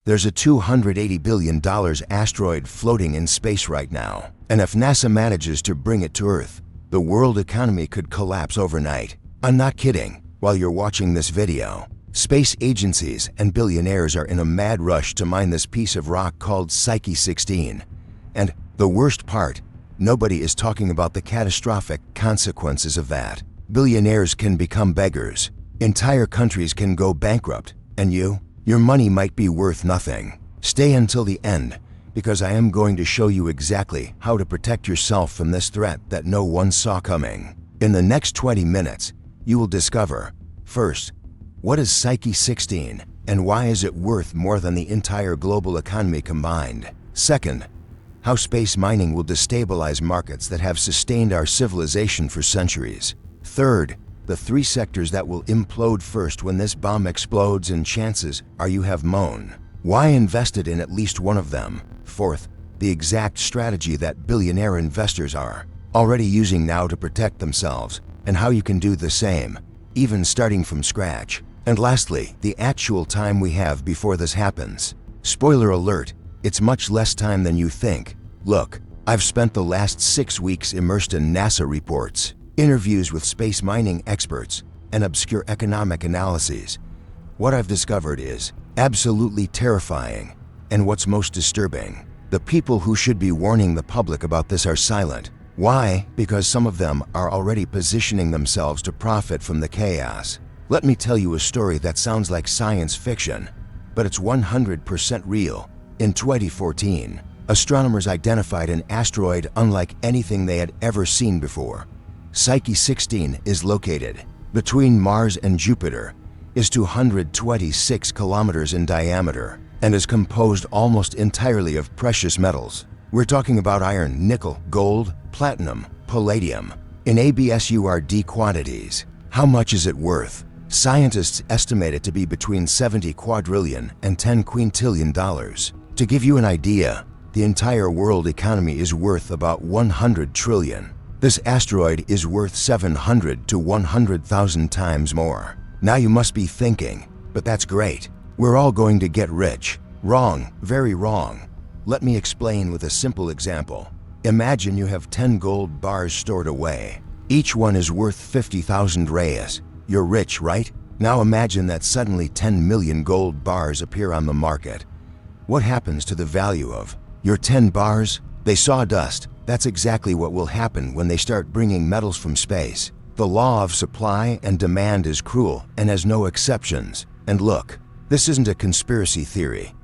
There's a $280 billion asteroid floating in space right now, and if NASA manages to bring it to Earth, the world economy could collapse overnight. I'm not kidding. While you're watching this video, space agencies and billionaires are in a mad rush to mine this piece of rock called Psyche 16. And the worst part, nobody is talking about the catastrophic consequences of that. Billionaires can become beggars. Entire countries can go bankrupt. And your money might be worth nothing. Stay until the end, because I am going to show you exactly how to protect yourself from this threat that no one saw coming. In the next 20 minutes, you will discover, first, what is Psyche 16 and why is it worth more than the entire global economy combined? Second, how space mining will destabilize markets that have sustained our civilization for centuries. Third, the 3 sectors that will implode first when this bomb explodes, and chances are you have moan. Why invested in at least one of them? Fourth, the exact strategy that billionaire investors are already using now to protect themselves, and how you can do the same, even starting from scratch. And lastly, the actual time we have before this happens. Spoiler alert, it's much less time than you think. Look, I've spent the last 6 weeks immersed in NASA reports, interviews with space mining experts, and obscure economic analyses. What I've discovered is absolutely terrifying, and what's most disturbing, the people who should be warning the public about this are silent. Why? Because some of them are already positioning themselves to profit from the chaos. Let me tell you a story that sounds like science fiction, but it's 100% real. In 2014, astronomers identified an asteroid unlike anything they had ever seen before. Psyche 16 is located between Mars and Jupiter, is 226 kilometers in diameter, and is composed almost entirely of precious metals. We're talking about iron, nickel, gold, platinum, palladium, in ABSURD quantities. How much is it worth? Scientists estimate it to be between 70 quadrillion and 10 quintillion dollars. To give you an idea, the entire world economy is worth about 100 trillion. This asteroid is worth 700 to 100,000 times more. Now you must be thinking, but that's great. We're all going to get rich. Wrong, very wrong. Let me explain with a simple example. Imagine you have 10 gold bars stored away. Each one is worth 50,000 reais. You're rich, right? Now imagine that suddenly 10 million gold bars appear on the market. What happens to the value of your 10 bars? They sawdust. That's exactly what will happen when they start bringing metals from space. The law of supply and demand is cruel and has no exceptions. And look, this isn't a conspiracy theory.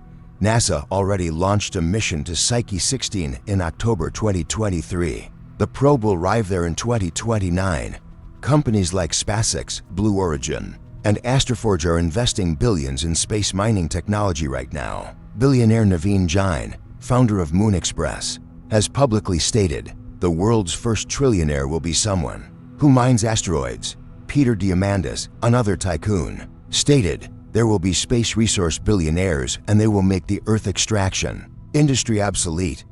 NASA already launched a mission to Psyche 16 in October 2023. The probe will arrive there in 2029. Companies like SpaceX, Blue Origin, and Asteroid are investing billions in space mining technology right now. Billionaire Naveen Jain, founder of Moon Express, has publicly stated the world's first trillionaire will be someone who mines asteroids. Peter Diamandis, another tycoon, stated there will be space resource billionaires and they will make the Earth extraction industry obsolete.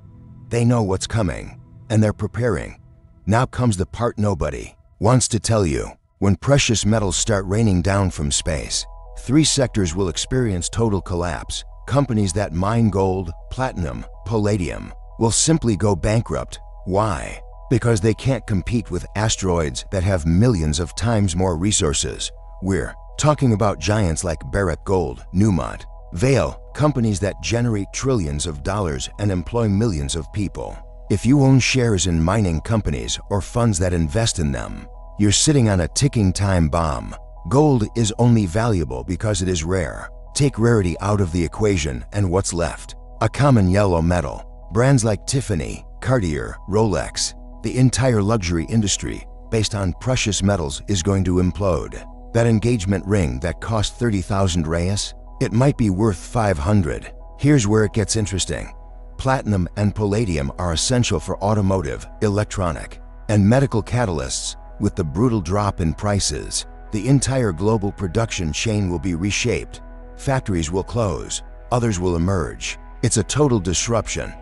They know what's coming and they're preparing. Now comes the part nobody wants to tell you. When precious metals start raining down from space, 3 sectors will experience total collapse. Companies that mine gold, platinum, palladium will simply go bankrupt. Why? Because they can't compete with asteroids that have millions of times more resources. We're talking about giants like Barrick Gold, Newmont, Vale, companies that generate trillions of dollars and employ millions of people. If you own shares in mining companies or funds that invest in them, you're sitting on a ticking time bomb. Gold is only valuable because it is rare. Take rarity out of the equation and what's left? A common yellow metal. Brands like Tiffany, Cartier, Rolex, the entire luxury industry based on precious metals is going to implode. That engagement ring that cost 30,000 reais, it might be worth 500. Here's where it gets interesting. Platinum and palladium are essential for automotive, electronic, and medical catalysts. With the brutal drop in prices, the entire global production chain will be reshaped. Factories will close, others will emerge. It's a total disruption.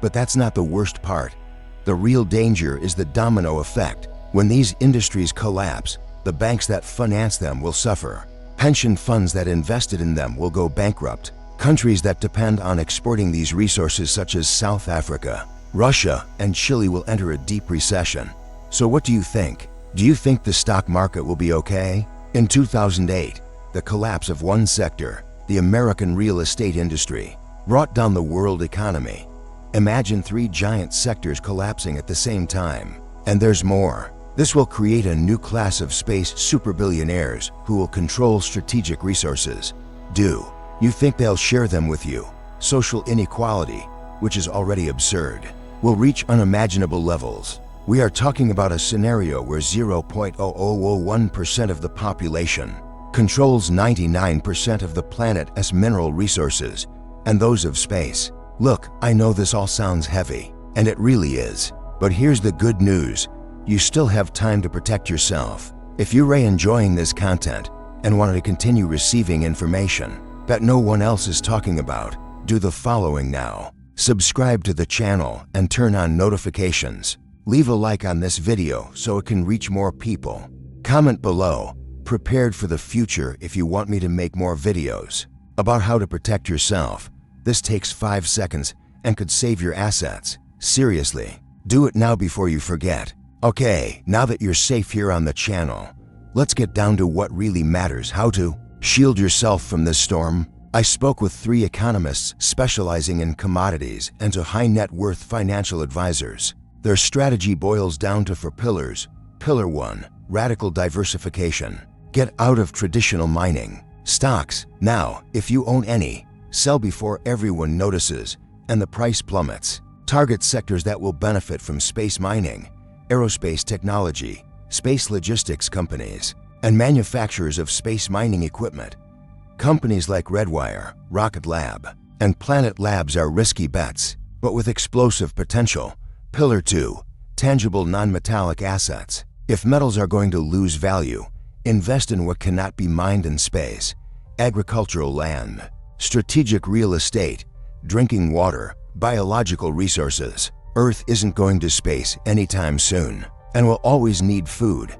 But that's not the worst part. The real danger is the domino effect. When these industries collapse, the banks that finance them will suffer. Pension funds that invested in them will go bankrupt. Countries that depend on exporting these resources such as South Africa, Russia, and Chile will enter a deep recession. So what do you think? Do you think the stock market will be okay? In 2008, the collapse of one sector, the American real estate industry, brought down the world economy. Imagine 3 giant sectors collapsing at the same time. And there's more. This will create a new class of space superbillionaires who will control strategic resources. Do you think they'll share them with you? Social inequality, which is already absurd, will reach unimaginable levels. We are talking about a scenario where 0.0001% of the population controls 99% of the planet's mineral resources and those of space. Look, I know this all sounds heavy, and it really is. But here's the good news. You still have time to protect yourself. If you're enjoying this content and want to continue receiving information that no one else is talking about, do the following now. Subscribe to the channel and turn on notifications. Leave a like on this video so it can reach more people. Comment below, prepared for the future, if you want me to make more videos about how to protect yourself. This takes 5 seconds and could save your assets. Seriously, do it now before you forget. Okay, now that you're safe here on the channel, let's get down to what really matters: how to shield yourself from this storm. I spoke with 3 economists specializing in commodities and to high net worth financial advisors. Their strategy boils down to 4 pillars. Pillar 1, radical diversification. Get out of traditional mining. Stocks. Now, if you own any, sell before everyone notices and the price plummets. Target sectors that will benefit from space mining, aerospace technology, space logistics companies, and manufacturers of space mining equipment. Companies like Redwire, Rocket Lab, and Planet Labs are risky bets, but with explosive potential. Pillar 2, tangible non-metallic assets. If metals are going to lose value, invest in what cannot be mined in space. Agricultural land, strategic real estate, drinking water, biological resources. Earth isn't going to space anytime soon and will always need food.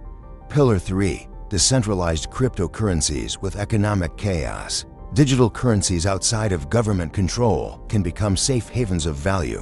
Pillar 3, decentralized cryptocurrencies with economic chaos. Digital currencies outside of government control can become safe havens of value.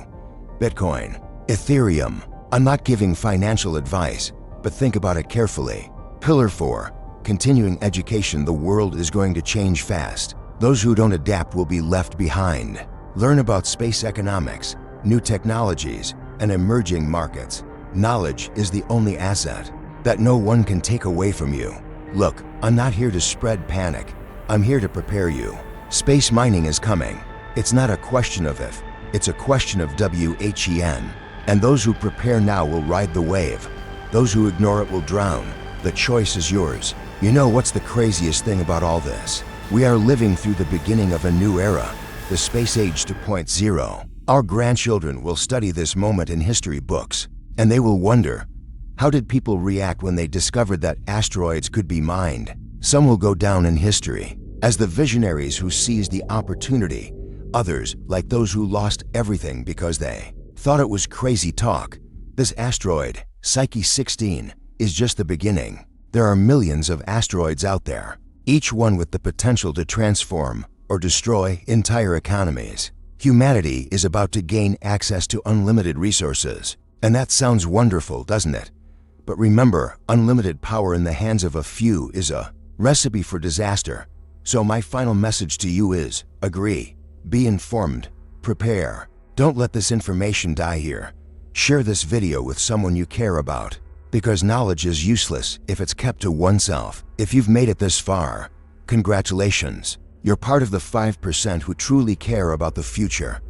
Bitcoin, Ethereum. I'm not giving financial advice, but think about it carefully. Pillar 4, continuing education. The world is going to change fast. Those who don't adapt will be left behind. Learn about space economics, new technologies, and emerging markets. Knowledge is the only asset that no one can take away from you. Look, I'm not here to spread panic. I'm here to prepare you. Space mining is coming. It's not a question of if, it's a question of when. And those who prepare now will ride the wave. Those who ignore it will drown. The choice is yours. You know what's the craziest thing about all this? We are living through the beginning of a new era, the space age 2.0. Our grandchildren will study this moment in history books, and they will wonder, how did people react when they discovered that asteroids could be mined? Some will go down in history as the visionaries who seized the opportunity. Others, like those who lost everything because they thought it was crazy talk. This asteroid, Psyche 16, is just the beginning. There are millions of asteroids out there, each one with the potential to transform or destroy entire economies. Humanity is about to gain access to unlimited resources. And that sounds wonderful, doesn't it? But remember, unlimited power in the hands of a few is a recipe for disaster. So my final message to you is, agree, be informed, prepare. Don't let this information die here. Share this video with someone you care about, because knowledge is useless if it's kept to oneself. If you've made it this far, congratulations. You're part of the 5% who truly care about the future.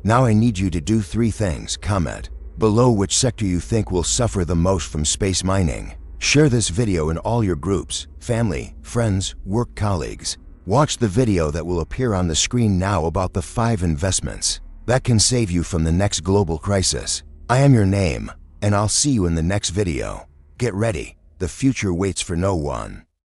Now I need you to do 3 things. Comment below which sector you think will suffer the most from space mining. Share this video in all your groups, family, friends, work colleagues. Watch the video that will appear on the screen now about the 5 investments that can save you from the next global crisis. I am your name, and I'll see you in the next video. Get ready, the future waits for no one.